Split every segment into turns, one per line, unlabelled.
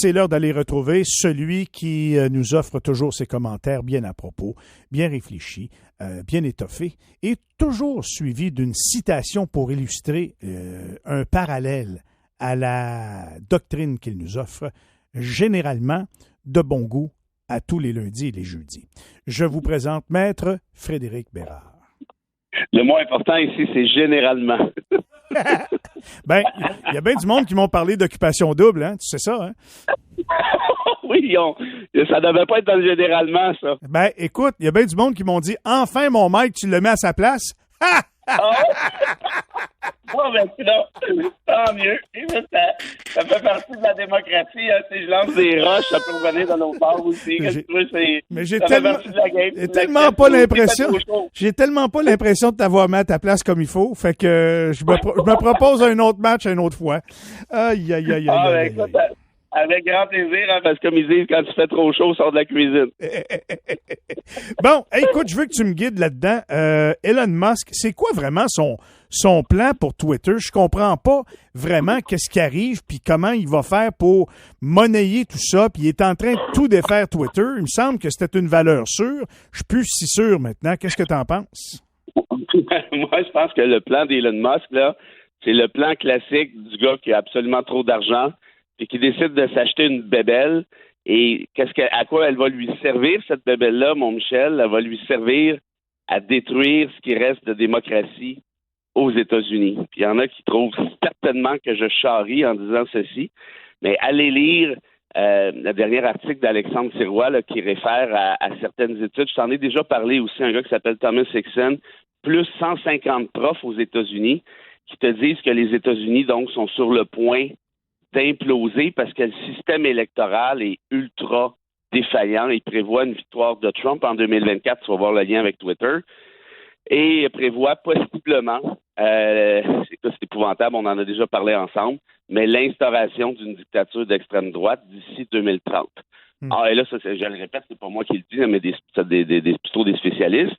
c'est l'heure d'aller retrouver celui qui nous offre toujours ses commentaires bien à propos, bien réfléchis, bien étoffés et toujours suivi d'une citation pour illustrer un parallèle à la doctrine qu'il nous offre, généralement de bon goût à tous les lundis et les jeudis. Je vous présente Maître Frédéric Bérard.
Le mot important ici, c'est généralement.
Ben, il y a bien du monde qui m'ont parlé d'occupation double, hein? Tu sais ça, hein?
Oui, ça devait pas être dans le généralement, ça.
Ben, écoute, il y a bien du monde qui m'ont dit « Enfin, mon Mike, tu le mets à sa place! »
Oh, ben, sinon, tant mieux. Ça fait partie de la démocratie. Hein. Si je lance des roches, ça peut revenir dans nos bars aussi.
Mais j'ai tellement pas l'impression. J'ai tellement pas l'impression de t'avoir mis à ta place comme il faut. Fait que je me propose un autre match une autre fois. Aïe, aïe, aïe, aïe.
Écoute, avec grand plaisir, hein, parce que comme ils disent, quand tu fais trop chaud, sors de la cuisine.
Bon, écoute, je veux que tu me guides là-dedans. Elon Musk, c'est quoi vraiment son plan pour Twitter? Je comprends pas vraiment qu'est-ce qui arrive puis comment il va faire pour monnayer tout ça. Puis il est en train de tout défaire Twitter. Il me semble que c'était une valeur sûre. Je suis plus si sûr maintenant. Qu'est-ce que tu en penses?
Moi, je pense que le plan d'Elon Musk, là, c'est le plan classique du gars qui a absolument trop d'argent puis qui décide de s'acheter une bébelle. Et à quoi elle va lui servir, cette bébelle-là, mon Michel? Elle va lui servir à détruire ce qui reste de démocratie aux États-Unis. Puis il y en a qui trouvent certainement que je charrie en disant ceci, mais allez lire le dernier article d'Alexandre Sirois là, qui réfère à certaines études. Je t'en ai déjà parlé aussi, un gars qui s'appelle Thomas Hickson, plus 150 profs aux États-Unis qui te disent que les États-Unis, donc, sont sur le point d'imploser parce que le système électoral est ultra défaillant. Il prévoit une victoire de Trump en 2024. Tu vas voir le lien avec Twitter. Et prévoit possiblement, c'est épouvantable, on en a déjà parlé ensemble, mais l'instauration d'une dictature d'extrême droite d'ici 2030. Ah, et là, ça, je le répète, c'est pas moi qui le dis, mais plutôt des spécialistes.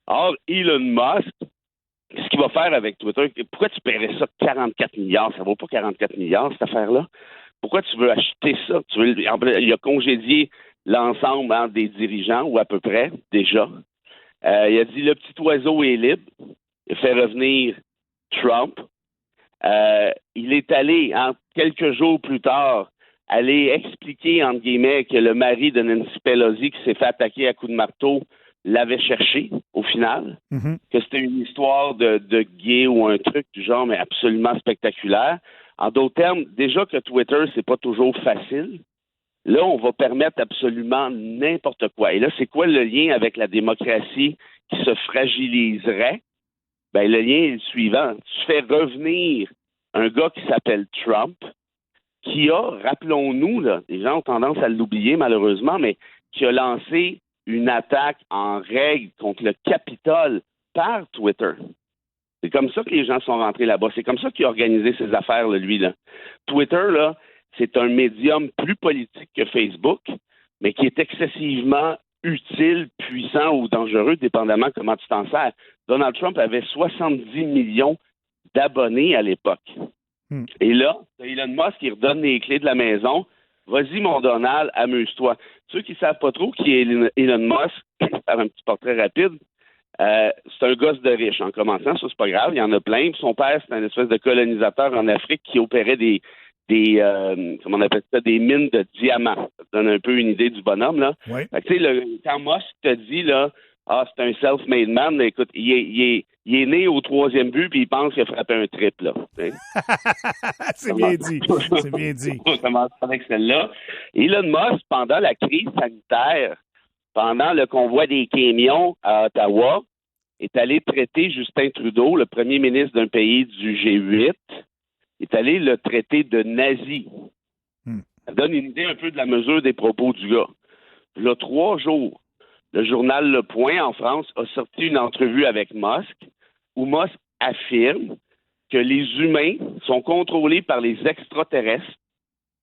Or, Elon Musk, ce qu'il va faire avec Twitter, pourquoi tu paierais ça 44 milliards? Ça vaut pas 44 milliards, cette affaire-là. Pourquoi tu veux acheter ça? Il a congédié l'ensemble des dirigeants, ou à peu près, déjà. Il a dit le petit oiseau est libre. Il a fait revenir Trump. Il est allé, quelques jours plus tard, aller expliquer, entre guillemets, que le mari de Nancy Pelosi, qui s'est fait attaquer à coups de marteau, l'avait cherché, au final. Mm-hmm. Que c'était une histoire de gay ou un truc du genre, mais absolument spectaculaire. En d'autres termes, déjà que Twitter, c'est pas toujours facile. Là, on va permettre absolument n'importe quoi. Et là, c'est quoi le lien avec la démocratie qui se fragiliserait? Ben, le lien est le suivant. Tu fais revenir un gars qui s'appelle Trump, qui a, rappelons-nous, là, les gens ont tendance à l'oublier malheureusement, mais qui a lancé une attaque en règle contre le Capitole par Twitter. C'est comme ça que les gens sont rentrés là-bas. C'est comme ça qu'il a organisé ses affaires, là, lui, là. Twitter, là, c'est un médium plus politique que Facebook, mais qui est excessivement utile, puissant ou dangereux, dépendamment comment tu t'en sers. Donald Trump avait 70 millions d'abonnés à l'époque. Et là, Elon Musk, il redonne les clés de la maison. Vas-y, mon Donald, amuse-toi. Ceux qui ne savent pas trop qui est Elon Musk, faire un petit portrait rapide, c'est un gosse de riche. En commençant, ça, c'est pas grave, il y en a plein. Puis son père, c'est un espèce de colonisateur en Afrique qui opérait des comment on appelle ça, des mines de diamants. Ça te donne un peu une idée du bonhomme, là.
Oui.
Fait que, quand Musk te dit, là, c'est un self-made man, là, écoute, il est né au 3e but puis il pense qu'il a frappé un triple, là.
C'est bien dit. C'est bien dit.
On commence avec celle-là. Elon Musk, pendant la crise sanitaire, pendant le convoi des camions à Ottawa, est allé traiter Justin Trudeau, le premier ministre d'un pays du G8, est allé le traiter de nazi. Ça donne une idée un peu de la mesure des propos du gars. Il y a 3 jours, le journal Le Point en France a sorti une entrevue avec Musk où Musk affirme que les humains sont contrôlés par les extraterrestres,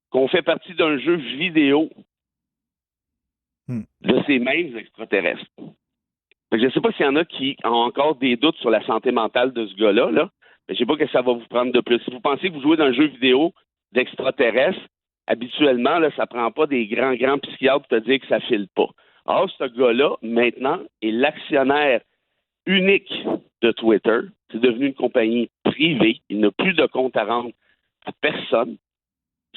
qu'on fait partie d'un jeu vidéo de ces mêmes extraterrestres. Je ne sais pas s'il y en a qui ont encore des doutes sur la santé mentale de ce gars-là, là. Mais je ne sais pas ce que ça va vous prendre de plus. Si vous pensez que vous jouez dans un jeu vidéo d'extraterrestres, habituellement, là, ça prend pas des grands psychiatres pour te dire que ça file pas. Or, ce gars-là, maintenant, est l'actionnaire unique de Twitter. C'est devenu une compagnie privée. Il n'a plus de compte à rendre à personne,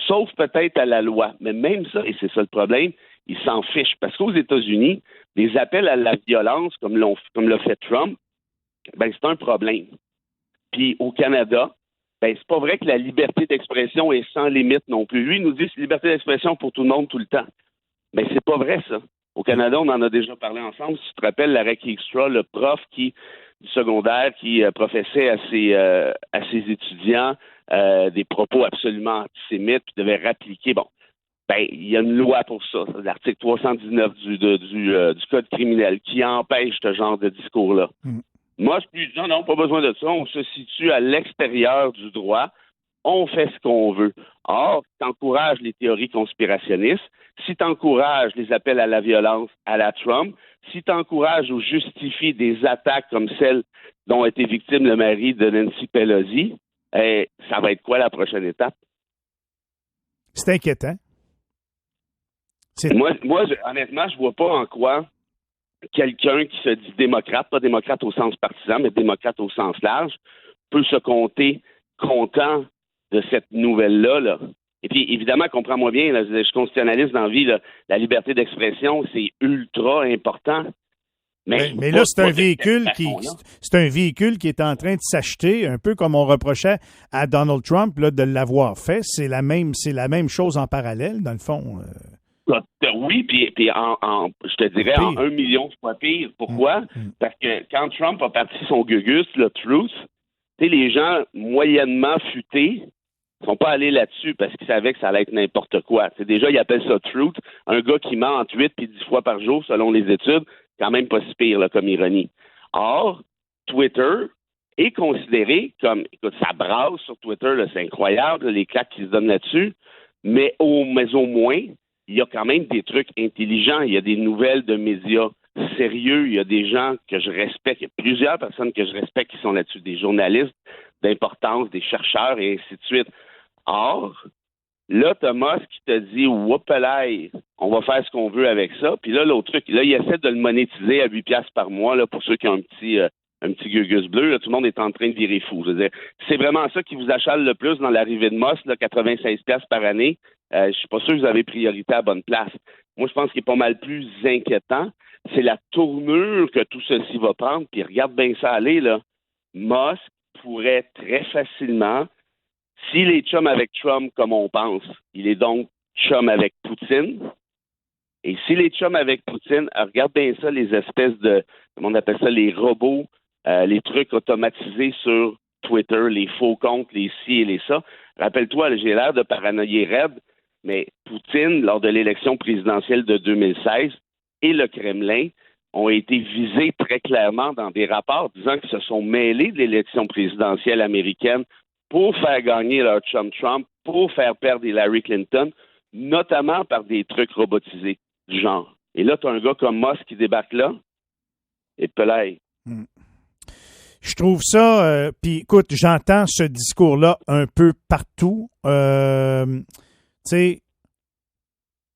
sauf peut-être à la loi. Mais même ça, et c'est ça le problème, il s'en fiche. Parce qu'aux États-Unis, les appels à la violence, comme l'a fait Trump, ben c'est un problème. Puis au Canada, ben c'est pas vrai que la liberté d'expression est sans limite non plus. Lui, il nous dit que c'est liberté d'expression pour tout le monde tout le temps. Ben c'est pas vrai, ça. Au Canada, on en a déjà parlé ensemble. Si tu te rappelles, Larry Extra, le prof du secondaire qui professait à ses étudiants des propos absolument antisémites, puis devait rappliquer. Bon, ben il y a une loi pour ça. C'est l'article 319 du Code criminel qui empêche ce genre de discours-là. Moi, je lui dis non, pas besoin de ça. On se situe à l'extérieur du droit. On fait ce qu'on veut. Or, tu encourages les théories conspirationnistes, si tu encourages les appels à la violence à la Trump, si tu encourages ou justifies des attaques comme celle dont a été victime le mari de Nancy Pelosi, ça va être quoi la prochaine étape?
C'est inquiétant.
Moi, honnêtement, je vois pas en quoi quelqu'un qui se dit démocrate, pas démocrate au sens partisan, mais démocrate au sens large, peut se compter content de cette nouvelle-là. Là. Et puis, évidemment, comprends-moi bien, là, je suis constitutionnaliste dans la vie, là, la liberté d'expression, c'est ultra important.
Mais là, c'est un véhicule qui est en train de s'acheter, un peu comme on reprochait à Donald Trump là, de l'avoir fait. C'est la même chose en parallèle, dans le fond.
Oui, puis je te dirais en 1 million de fois pire. Pourquoi? Parce que quand Trump a parti son gugus, le Truth, les gens moyennement futés ne sont pas allés là-dessus parce qu'ils savaient que ça allait être n'importe quoi. Déjà, ils appellent ça Truth. Un gars qui ment entre 8 et 10 fois par jour, selon les études, quand même pas si pire là, comme ironie. Or, Twitter est considéré comme, écoute, ça brasse sur Twitter, là, c'est incroyable, là, les claques qui se donnent là-dessus, mais au moins, il y a quand même des trucs intelligents. Il y a des nouvelles de médias sérieux. Il y a des gens que je respecte. Il y a plusieurs personnes que je respecte qui sont là-dessus. Des journalistes d'importance, des chercheurs et ainsi de suite. Or, là, Thomas qui te dit « Whoopalaï, on va faire ce qu'on veut avec ça ». Puis là, l'autre truc, là, il essaie de le monétiser à 8 piastres par mois là, pour ceux qui ont un petit gugus bleu. Là, tout le monde est en train de virer fou. Je veux dire, c'est vraiment ça qui vous achale le plus dans l'arrivée de Musk, là, 96 piastres par année. Je suis pas sûr que vous avez priorité à la bonne place. Moi, je pense qu'il est pas mal plus inquiétant. C'est la tournure que tout ceci va prendre. Puis regarde bien ça aller, là. Musk pourrait très facilement, s'il est chum avec Trump comme on pense, il est donc chum avec Poutine. Et s'il est chum avec Poutine, regarde bien ça, les espèces de, comment on appelle ça, les robots, les trucs automatisés sur Twitter, les faux comptes, les ci et les ça. Rappelle-toi, là, j'ai l'air de paranoïer raide, mais Poutine, lors de l'élection présidentielle de 2016, et le Kremlin ont été visés très clairement dans des rapports disant qu'ils se sont mêlés de l'élection présidentielle américaine pour faire gagner leur chum Trump, pour faire perdre Hillary Clinton, notamment par des trucs robotisés du genre. Et là, tu as un gars comme Musk qui débarque là, et pelay.
Je trouve ça, puis écoute, j'entends ce discours-là un peu partout. Tu sais,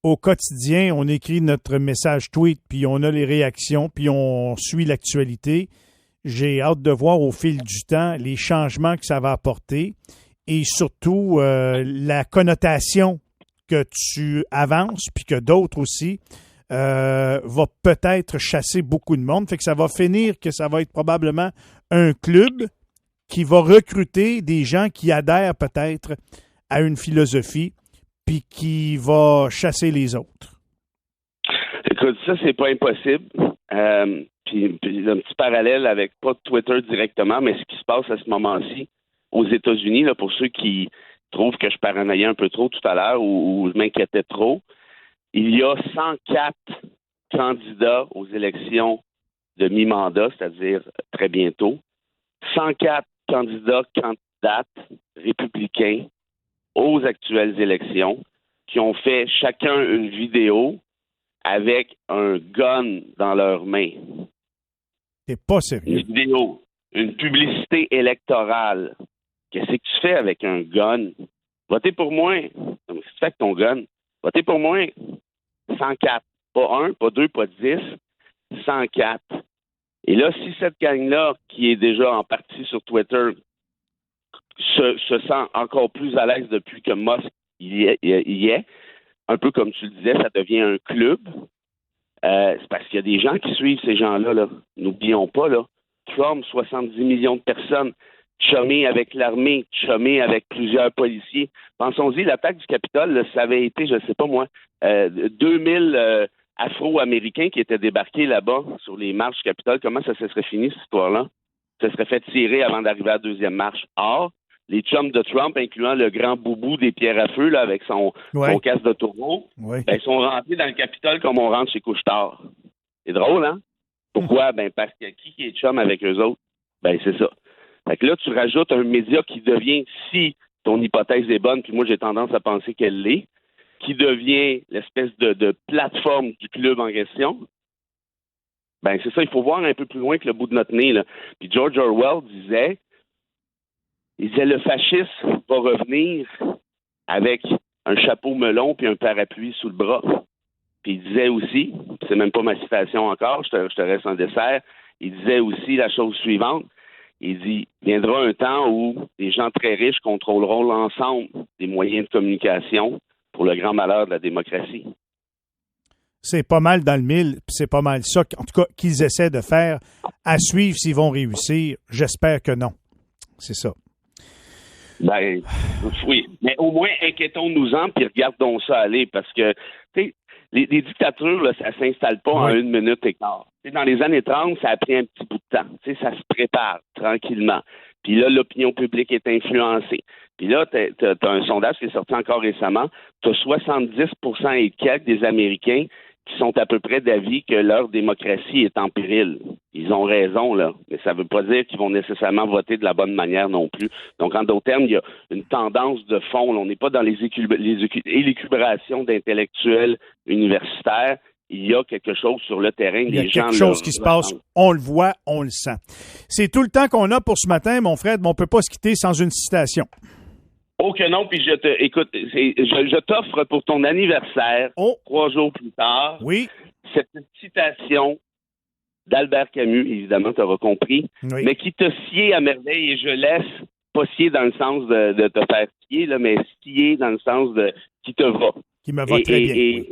au quotidien, on écrit notre message tweet, puis on a les réactions, puis on suit l'actualité. J'ai hâte de voir au fil du temps les changements que ça va apporter et surtout la connotation que tu avances, puis que d'autres aussi, va peut-être chasser beaucoup de monde. Fait que ça va finir que ça va être probablement un club qui va recruter des gens qui adhèrent peut-être à une philosophie puis qui va chasser les autres.
Écoute, ça, c'est pas impossible. Puis un petit parallèle avec, pas Twitter directement, mais ce qui se passe à ce moment-ci aux États-Unis, là, pour ceux qui trouvent que je paranoïais un peu trop tout à l'heure ou je m'inquiétais trop, il y a 104 candidats aux élections de mi-mandat, c'est-à-dire très bientôt. 104 candidates républicains aux actuelles élections qui ont fait chacun une vidéo avec un gun dans leurs mains.
T'es pas sérieux.
Une vidéo, une publicité électorale. Qu'est-ce que tu fais avec un gun? Votez pour moi. Qu'est-ce que tu fais avec ton gun? Votez pour moi. 104. Pas 1, pas 2, pas 10. 104. Et là, si cette gang-là, qui est déjà en partie sur Twitter, se sent encore plus à l'aise depuis que Musk y est, un peu comme tu le disais, ça devient un club. C'est parce qu'il y a des gens qui suivent ces gens-là. Là. N'oublions pas, là, Trump, 70 millions de personnes, chômés avec l'armée, chômés avec plusieurs policiers. Pensons-y, l'attaque du Capitole, là, ça avait été, je ne sais pas moi, 2000 Afro-Américains qui étaient débarqués là-bas sur les marches du Capitole. Comment ça se serait fini, cette histoire-là? Ça serait fait tirer avant d'arriver à la deuxième marche. Or, les chums de Trump, incluant le grand boubou des pierres à feu là, avec son casque de taureau, ben, sont rentrés dans le Capitole comme on rentre chez Couche-Tard. C'est drôle, hein? Pourquoi? Ben, parce que qui est chum avec eux autres? Ben, c'est ça. Fait que là, tu rajoutes un média qui devient, si ton hypothèse est bonne, puis moi, j'ai tendance à penser qu'elle l'est, qui devient l'espèce de plateforme du club en question. Ben, c'est ça, il faut voir un peu plus loin que le bout de notre nez, là. Puis George Orwell disait, le fascisme va revenir avec un chapeau melon puis un parapluie sous le bras. Puis il disait aussi, c'est même pas ma citation encore, je te reste en dessert, il disait aussi la chose suivante, il dit, viendra un temps où des gens très riches contrôleront l'ensemble des moyens de communication pour le grand malheur de la démocratie.
C'est pas mal dans le mille, puis c'est pas mal ça, en tout cas, qu'ils essaient de faire. À suivre s'ils vont réussir. J'espère que non. C'est ça.
Ben, oui. Mais au moins, inquiétons-nous-en, puis regardons ça aller, parce que, tu sais, les dictatures, là, ça s'installe pas en 1 minute et quart. T'sais, dans les années 30, ça a pris un petit bout de temps. Tu sais, ça se prépare tranquillement. Puis là, l'opinion publique est influencée. Puis là, t'as un sondage qui est sorti encore récemment. T'as 70% et quelques des Américains qui sont à peu près d'avis que leur démocratie est en péril. Ils ont raison, là, mais ça ne veut pas dire qu'ils vont nécessairement voter de la bonne manière non plus. Donc, en d'autres termes, il y a une tendance de fond. Là. On n'est pas dans les élucubrations d'intellectuels universitaires. Il y a quelque chose sur le terrain.
Il y a quelque chose qui se passe. On le voit, on le sent. C'est tout le temps qu'on a pour ce matin, mon Fred, mais on ne peut pas se quitter sans une citation.
Oh que non, puis je t'offre pour ton anniversaire, 3 jours plus tard, cette citation d'Albert Camus, évidemment, tu auras compris, mais qui te sied à merveille, et je laisse pas sier dans le sens de te faire sier, là, mais sier dans le sens de qui te va.
Qui me va très bien.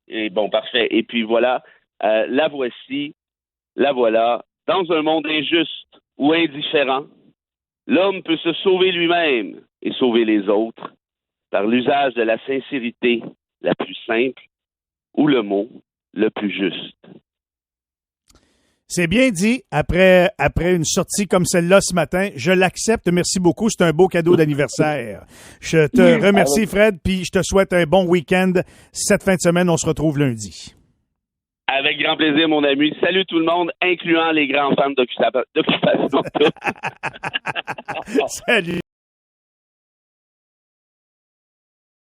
Et bon, parfait. Et puis voilà, la voici, la voilà. Dans un monde injuste ou indifférent, l'homme peut se sauver lui-même et sauver les autres par l'usage de la sincérité la plus simple ou le mot le plus juste.
C'est bien dit. Après une sortie comme celle-là ce matin, je l'accepte. Merci beaucoup. C'est un beau cadeau d'anniversaire. Je te remercie, Fred, puis je te souhaite un bon week-end. Cette fin de semaine, on se retrouve lundi.
Avec grand plaisir, mon ami. Salut tout le monde, incluant les grands fans d'Occupation Double.
Salut.